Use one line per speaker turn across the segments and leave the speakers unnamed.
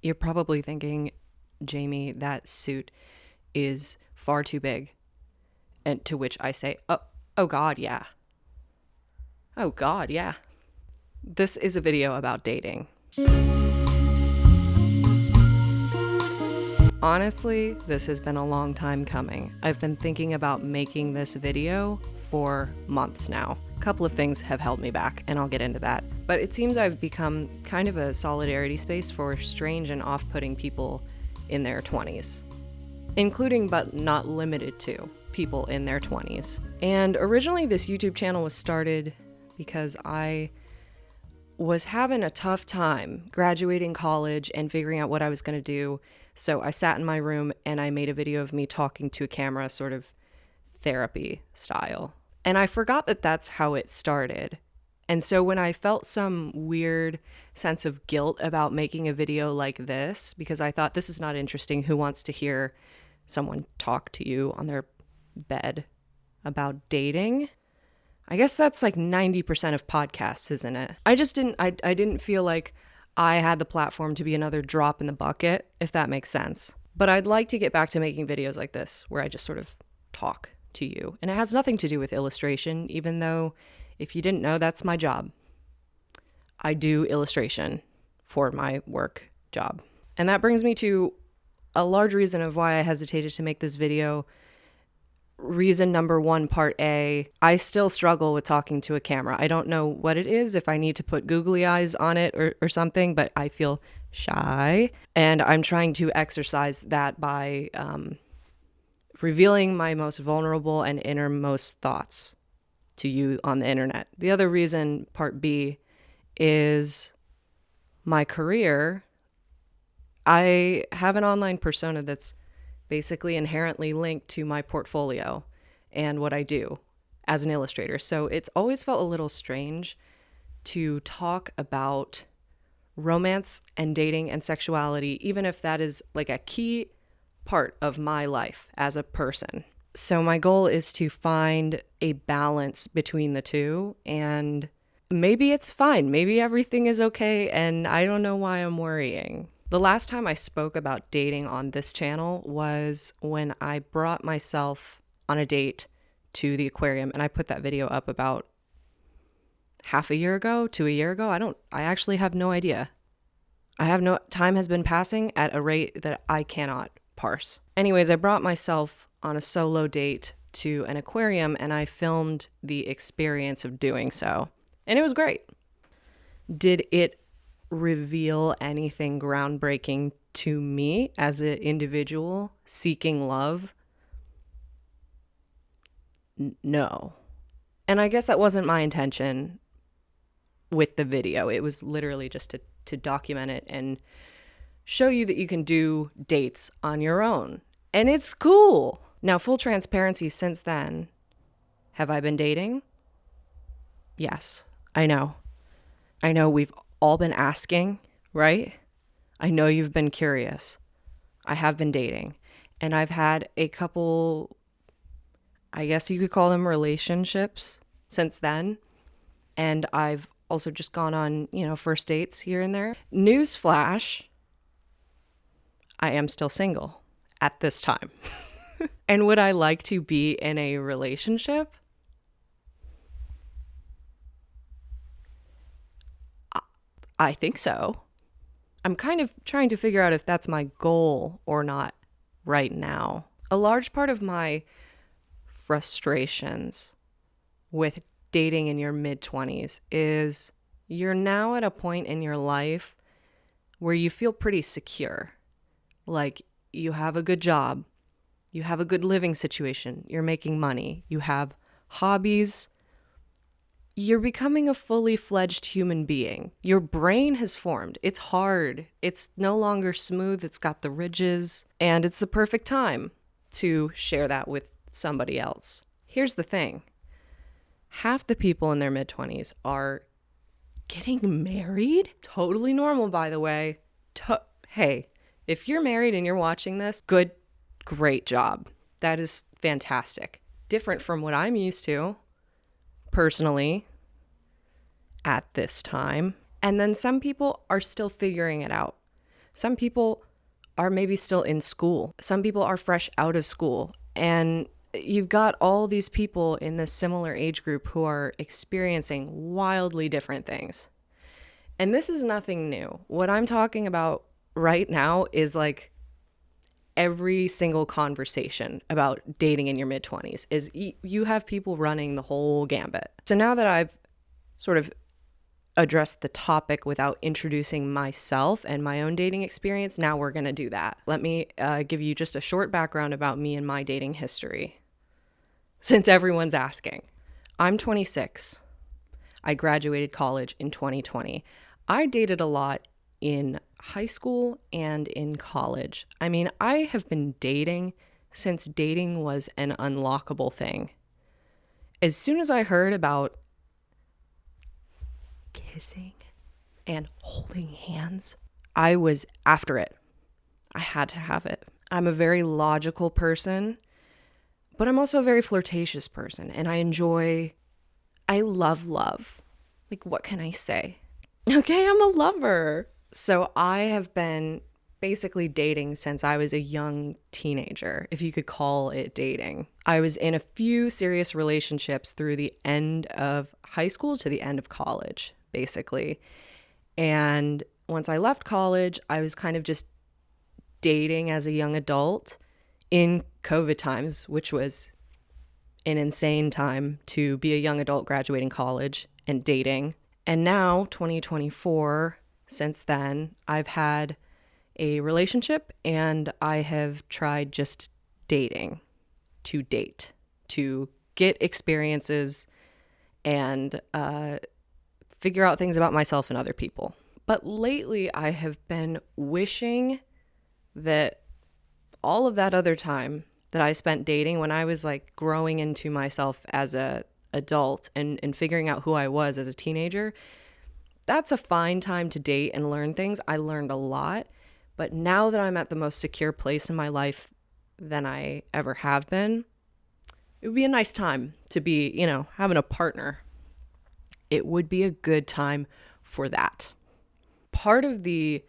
You're probably thinking, Jamie, that suit is far too big. And to which I say, oh God, yeah. Oh God, yeah. This is a video about dating. Honestly, this has been a long time coming. I've been thinking about making this video for months now. A couple of things have held me back, and I'll get into that. But it seems I've become kind of a solidarity space for strange and off-putting people in their 20s, including but not limited to people in their 20s. And originally this YouTube channel was started because I was having a tough time graduating college and figuring out what I was going to do. So I sat in my room and I made a video of me talking to a camera, sort of therapy style. And I forgot that that's how it started. And so when I felt some weird sense of guilt about making a video like this, because I thought this is not interesting, who wants to hear someone talk to you on their bed about dating? I guess that's like 90% of podcasts, isn't it? I didn't feel like I had the platform to be another drop in the bucket, if that makes sense. But I'd like to get back to making videos like this, where I just sort of talk to you. And it has nothing to do with illustration, even though, if you didn't know, that's my job. I do illustration for my work job. And that brings me to a large reason of why I hesitated to make this video. Reason number one, part A, I still struggle with talking to a camera. I don't know what it is, if I need to put googly eyes on it or something, but I feel shy. And I'm trying to exercise that by revealing my most vulnerable and innermost thoughts to you on the internet. The other reason, part B, is my career. I have an online persona that's basically inherently linked to my portfolio and what I do as an illustrator. So it's always felt a little strange to talk about romance and dating and sexuality, even if that is like a key part of my life as a person. So my goal is to find a balance between the two, and maybe it's fine. Maybe everything is okay, and I don't know why I'm worrying. The last time I spoke about dating on this channel was when I brought myself on a date to the aquarium, and I put that video up about half a year ago to a year ago. I actually have no idea. Time has been passing at a rate that I cannot parse. Anyways, I brought myself on a solo date to an aquarium, and I filmed the experience of doing so. And it was great. Did it reveal anything groundbreaking to me as an individual seeking love? No. And I guess that wasn't my intention with the video. It was literally just to document it and show you that you can do dates on your own. And it's cool. Now, full transparency, since then, have I been dating? Yes, I know. We've all been asking, right? I know you've been curious. I have been dating, and I've had a couple, I guess you could call them relationships since then. And I've also just gone on, first dates here and there. Newsflash, I am still single at this time. And would I like to be in a relationship? I think so. I'm kind of trying to figure out if that's my goal or not right now. A large part of my frustrations with dating in your mid-20s is you're now at a point in your life where you feel pretty secure. Like, you have a good job, you have a good living situation, you're making money, you have hobbies. You're becoming a fully fledged human being. Your brain has formed. It's hard. It's no longer smooth. It's got the ridges. And it's the perfect time to share that with somebody else. Here's the thing. Half the people in their mid-20s are getting married. Totally normal, by the way. Hey, if you're married and you're watching this, great job. That is fantastic. Different from what I'm used to, personally, at this time. And then some people are still figuring it out. Some people are maybe still in school. Some people are fresh out of school. And you've got all these people in this similar age group who are experiencing wildly different things. And this is nothing new. What I'm talking about right now is like every single conversation about dating in your mid-20s is you have people running the whole gambit. So now that I've sort of addressed the topic without introducing myself and my own dating experience, now we're going to do that. Let me give you just a short background about me and my dating history, since everyone's asking. I'm 26. I graduated college in 2020. I dated a lot in high school and in college. I mean, I have been dating since dating was an unlockable thing. As soon as I heard about kissing and holding hands, I was after it. I had to have it. I'm a very logical person, but I'm also a very flirtatious person, and I love love. Like, what can I say? Okay, I'm a lover. So I have been basically dating since I was a young teenager, if you could call it dating. I was in a few serious relationships through the end of high school to the end of college, basically. And once I left college, I was kind of just dating as a young adult in COVID times, which was an insane time to be a young adult graduating college and dating. And now, 2024, since then, I've had a relationship and I have tried just dating to date, to get experiences and figure out things about myself and other people. But lately, I have been wishing that all of that other time that I spent dating when I was like growing into myself as a adult and figuring out who I was as a teenager, that's a fine time to date and learn things. I learned a lot, but now that I'm at the most secure place in my life than I ever have been, it would be a nice time to be, having a partner. It would be a good time for that. Part of the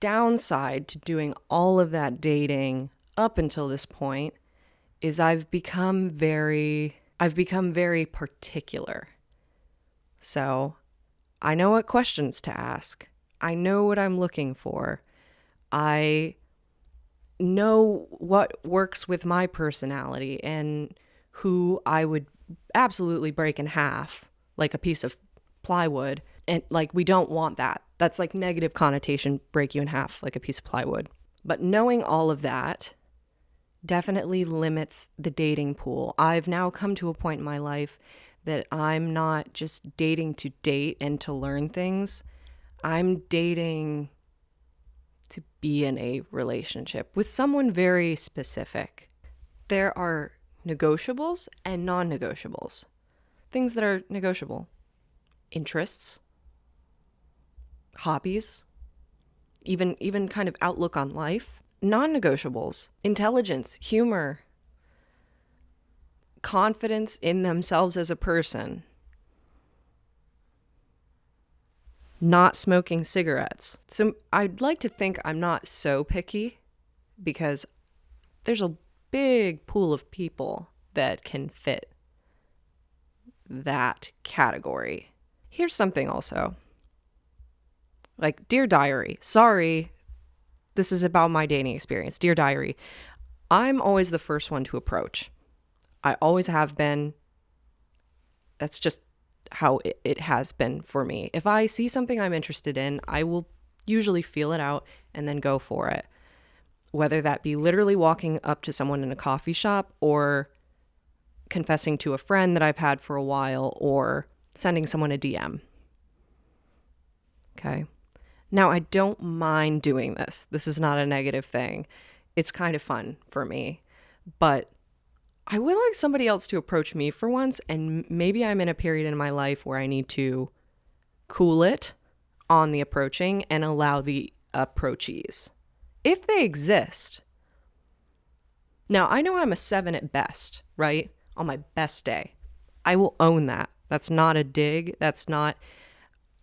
downside to doing all of that dating up until this point is I've become very particular. So I know what questions to ask. I know what I'm looking for. I know what works with my personality and who I would absolutely break in half, like a piece of plywood. And like, we don't want that. That's like negative connotation, break you in half like a piece of plywood. But knowing all of that definitely limits the dating pool. I've now come to a point in my life that I'm not just dating to date and to learn things. I'm dating to be in a relationship with someone very specific. There are negotiables and non-negotiables. Things that are negotiable. Interests, hobbies, even kind of outlook on life. Non-negotiables, intelligence, humor, confidence in themselves as a person, not smoking cigarettes. So I'd like to think I'm not so picky because there's a big pool of people that can fit that category. Here's something also. Like, Dear Diary, sorry, this is about my dating experience. Dear Diary, I'm always the first one to approach. I always have been. That's just how it has been for me. If I see something I'm interested in, I will usually feel it out and then go for it. Whether that be literally walking up to someone in a coffee shop or confessing to a friend that I've had for a while or sending someone a DM. Okay. Now, I don't mind doing this. This is not a negative thing. It's kind of fun for me. But I would like somebody else to approach me for once, and maybe I'm in a period in my life where I need to cool it on the approaching and allow the approachees, if they exist. Now, I know I'm a 7 at best, right? On my best day. I will own that. That's not a dig. That's not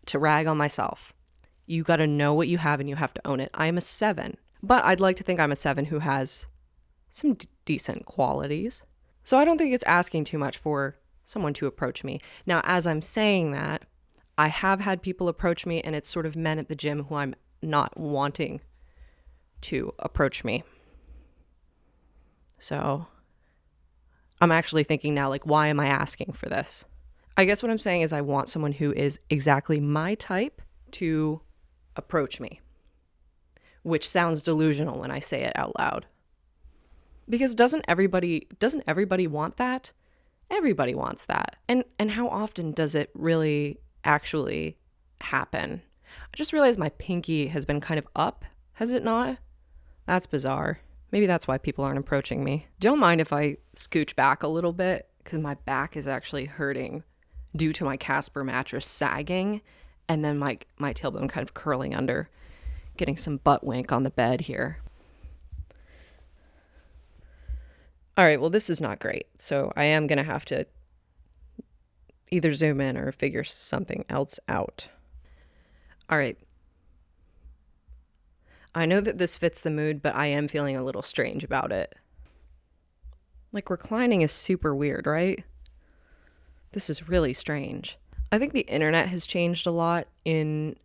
to rag on myself. You got to know what you have and you have to own it. I am a 7, but I'd like to think I'm a 7 who has some decent qualities. So I don't think it's asking too much for someone to approach me. Now, as I'm saying that, I have had people approach me, and it's sort of men at the gym who I'm not wanting to approach me. So I'm actually thinking now, like, why am I asking for this? I guess what I'm saying is I want someone who is exactly my type to approach me, which sounds delusional when I say it out loud. Because doesn't everybody want that? Everybody wants that. And how often does it really actually happen? I just realized my pinky has been kind of up, has it not? That's bizarre. Maybe that's why people aren't approaching me. Don't mind if I scooch back a little bit, because my back is actually hurting due to my Casper mattress sagging and then my tailbone kind of curling under, getting some butt wink on the bed here. All right, well, this is not great. So I am going to have to either zoom in or figure something else out. All right. I know that this fits the mood, but I am feeling a little strange about it. Like, reclining is super weird, right? This is really strange. I think the internet has changed a lot in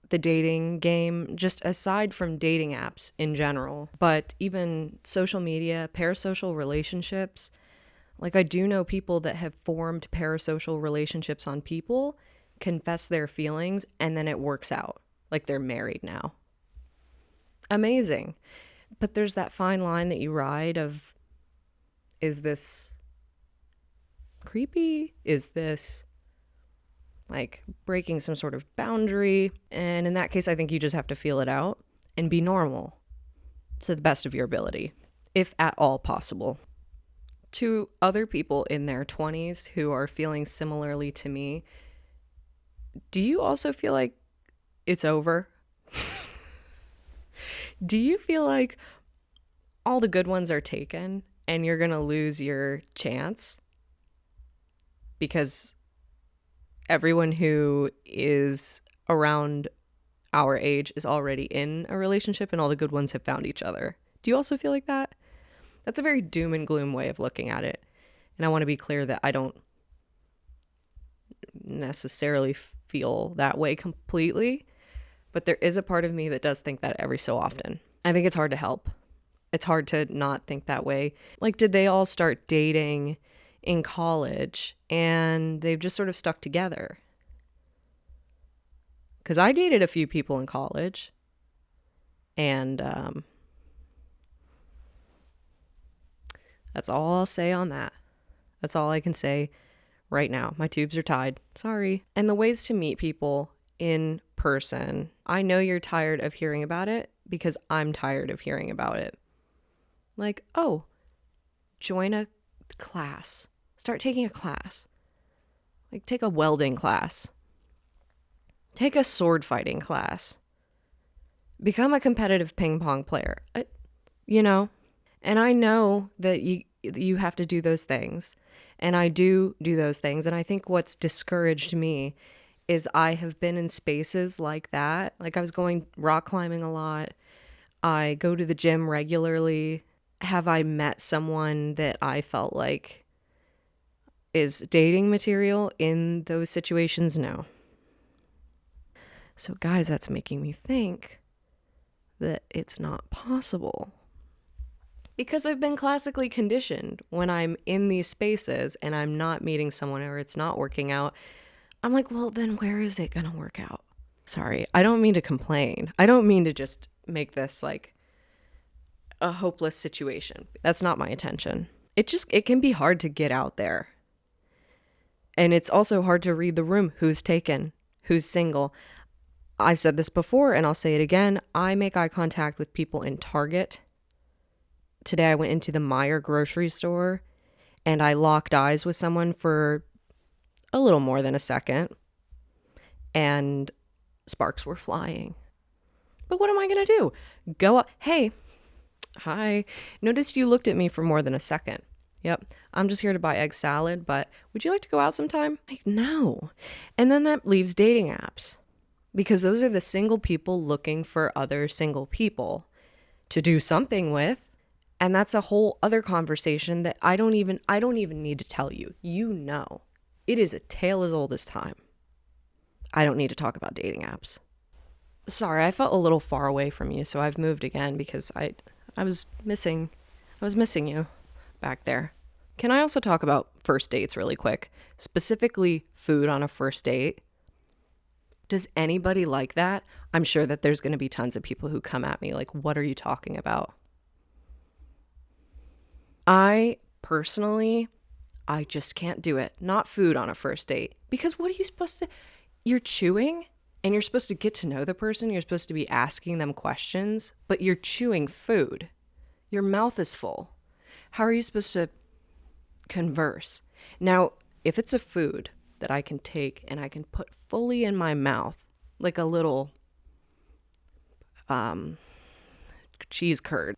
the dating game, just aside from dating apps in general, but even social media, parasocial relationships. Like, I do know people that have formed parasocial relationships on people, confess their feelings, and then it works out. Like, they're married now. Amazing. But there's that fine line that you ride of, is this creepy? Is this like breaking some sort of boundary? And in that case, I think you just have to feel it out and be normal to the best of your ability, if at all possible. To other people in their 20s who are feeling similarly to me, do you also feel like it's over? Do you feel like all the good ones are taken and you're going to lose your chance because everyone who is around our age is already in a relationship and all the good ones have found each other? Do you also feel like that? That's a very doom and gloom way of looking at it. And I want to be clear that I don't necessarily feel that way completely, but there is a part of me that does think that every so often. I think it's hard to help. It's hard to not think that way. Like, did they all start dating in college and they've just sort of stuck together? Because I dated a few people in college, and that's all I'll say on that. That's all I can say right now. My tubes are tied. Sorry. And the ways to meet people in person. I know you're tired of hearing about it because I'm tired of hearing about it. Like, oh, join a class. Start taking a class. Like, take a welding class. Take a sword fighting class. Become a competitive ping pong player. And I know that you have to do those things. And I do those things. And I think what's discouraged me is I have been in spaces like that. Like, I was going rock climbing a lot. I go to the gym regularly. Have I met someone that I felt like is dating material in those situations? No. So guys, that's making me think that it's not possible. Because I've been classically conditioned when I'm in these spaces and I'm not meeting someone or it's not working out. I'm like, well, then where is it going to work out? Sorry, I don't mean to complain. I don't mean to just make this like a hopeless situation. That's not my intention. It can be hard to get out there. And it's also hard to read the room. Who's taken? Who's single? I've said this before and I'll say it again. I make eye contact with people in Target. Today I went into the Meijer grocery store and I locked eyes with someone for a little more than a second, and sparks were flying. But what am I going to do? Go up. Hey, hi. Noticed you looked at me for more than a second. Yep. I'm just here to buy egg salad, but would you like to go out sometime? Like, no. And then that leaves dating apps. because those are the single people looking for other single people to do something with. And that's a whole other conversation that I don't even need to tell you. You know, it is a tale as old as time. I don't need to talk about dating apps. Sorry, I felt a little far away from you, so I've moved again because I was missing you back there. Can I also talk about first dates really quick? Specifically food on a first date. Does anybody like that? I'm sure that there's going to be tons of people who come at me like, what are you talking about? I personally, I just can't do it. Not food on a first date. Because what are you supposed to... You're chewing and you're supposed to get to know the person. You're supposed to be asking them questions, but you're chewing food. Your mouth is full. How are you supposed to converse? Now, if it's a food that I can take and I can put fully in my mouth, like a little cheese curd.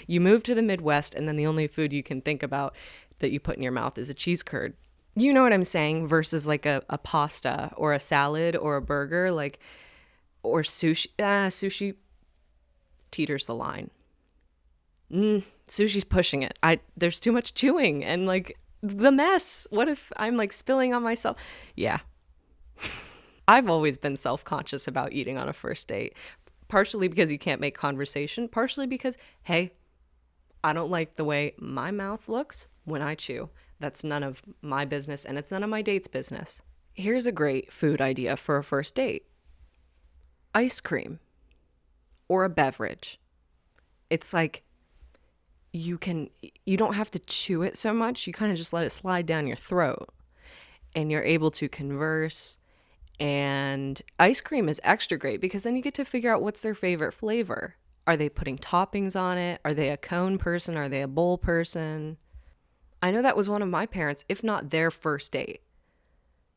You move to the Midwest and then the only food you can think about that you put in your mouth is a cheese curd. You know what I'm saying? Versus like a pasta or a salad or a burger, like, or sushi. Sushi teeters the line. Sushi's pushing it. There's too much chewing and like the mess. What if I'm like spilling on myself? Yeah. I've always been self-conscious about eating on a first date. Partially because you can't make conversation. Partially because, hey, I don't like the way my mouth looks when I chew. That's none of my business and it's none of my date's business. Here's a great food idea for a first date. Ice cream or a beverage. It's like you don't have to chew it so much. You kind of just let it slide down your throat and you're able to converse. And ice cream is extra great because then you get to figure out what's their favorite flavor. Are they putting toppings on it? Are they a cone person? Are they a bowl person? I know that was one of my parents, if not their first date.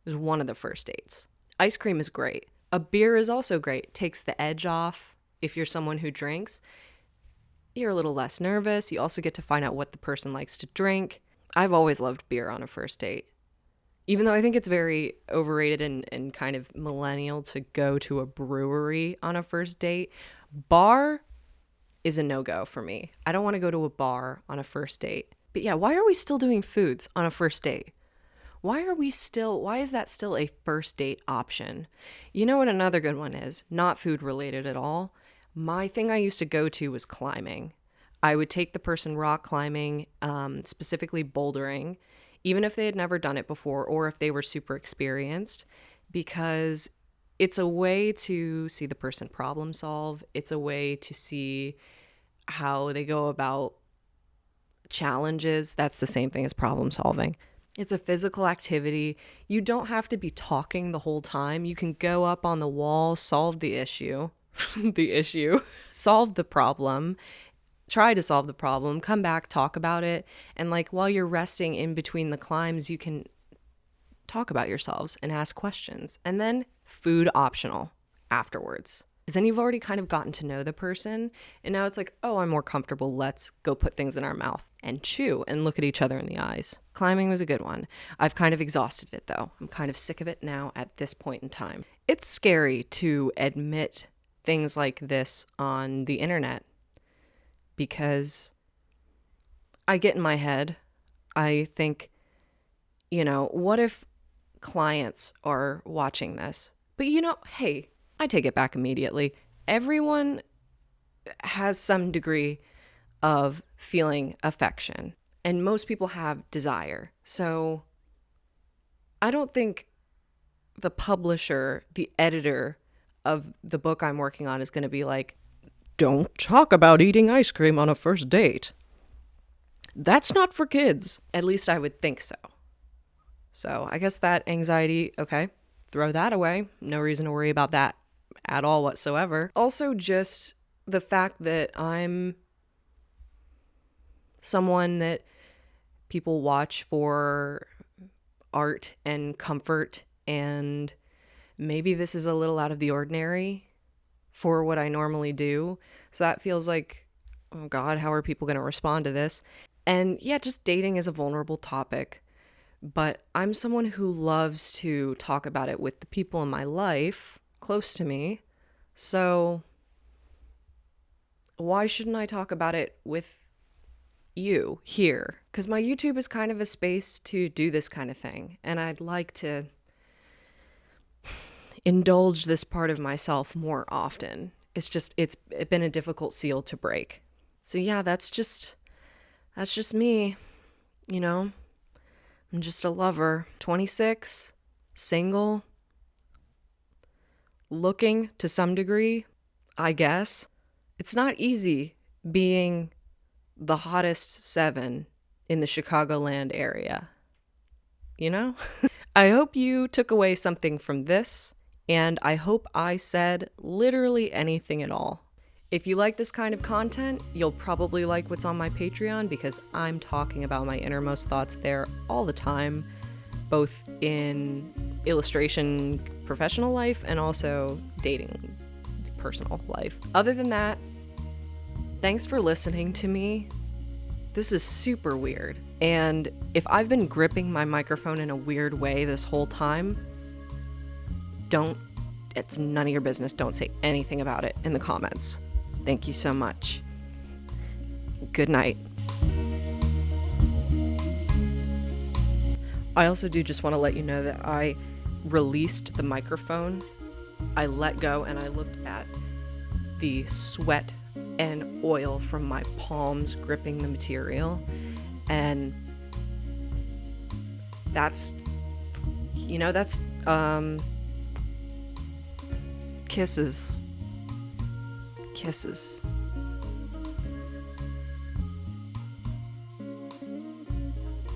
It was one of the first dates. Ice cream is great. A beer is also great. Takes the edge off. If you're someone who drinks, you're a little less nervous. You also get to find out what the person likes to drink. I've always loved beer on a first date. Even though I think it's very overrated and kind of millennial to go to a brewery on a first date, bar is a no-go for me. I don't want to go to a bar on a first date. But yeah, why are we still doing foods on a first date? Why is that still a first date option? You know what another good one is? Not food related at all. My thing I used to go to was climbing. I would take the person rock climbing, specifically bouldering, even if they had never done it before or if they were super experienced, because it's a way to see the person problem solve. It's a way to see how they go about challenges. That's the same thing as problem solving. It's a physical activity. You don't have to be talking the whole time. You can go up on the wall, solve the issue, solve the problem, try to solve the problem, come back, talk about it. And like while you're resting in between the climbs, you can talk about yourselves and ask questions. And then food optional afterwards. Because then you've already kind of gotten to know the person. And now it's like, oh, I'm more comfortable. Let's go put things in our mouth and chew and look at each other in the eyes. Climbing was a good one. I've kind of exhausted it though. I'm kind of sick of it now at this point in time. It's scary to admit things like this on the internet because I get in my head. I think, what if clients are watching this? But hey, I take it back immediately. Everyone has some degree of feeling affection, and most people have desire. So I don't think the publisher, the editor of the book I'm working on is going to be like, don't talk about eating ice cream on a first date. That's not for kids. At least I would think so. So I guess that anxiety, okay, throw that away. No reason to worry about that at all whatsoever. Also, just the fact that I'm someone that people watch for art and comfort, and maybe this is a little out of the ordinary for what I normally do. So that feels like, oh God, how are people going to respond to this? And yeah, just dating is a vulnerable topic, but I'm someone who loves to talk about it with the people in my life, close to me. So why shouldn't I talk about it with you here? Because my YouTube is kind of a space to do this kind of thing, and I'd like to indulge this part of myself more often. It's been a difficult seal to break. So yeah, that's just me, you know. I'm just a lover, 26, single, looking to some degree, I guess. It's not easy being the hottest 7 in the Chicagoland area, you know? I hope you took away something from this, and I hope I said literally anything at all. If you like this kind of content, you'll probably like what's on my Patreon, because I'm talking about my innermost thoughts there all the time, both in illustration professional life and also dating personal life. Other than that, thanks for listening to me. This is super weird. And if I've been gripping my microphone in a weird way this whole time, it's none of your business. Don't say anything about it in the comments. Thank you so much. Good night. I also do just want to let you know that I released the microphone. I let go and I looked at the sweat and oil from my palms gripping the material, and that's kisses.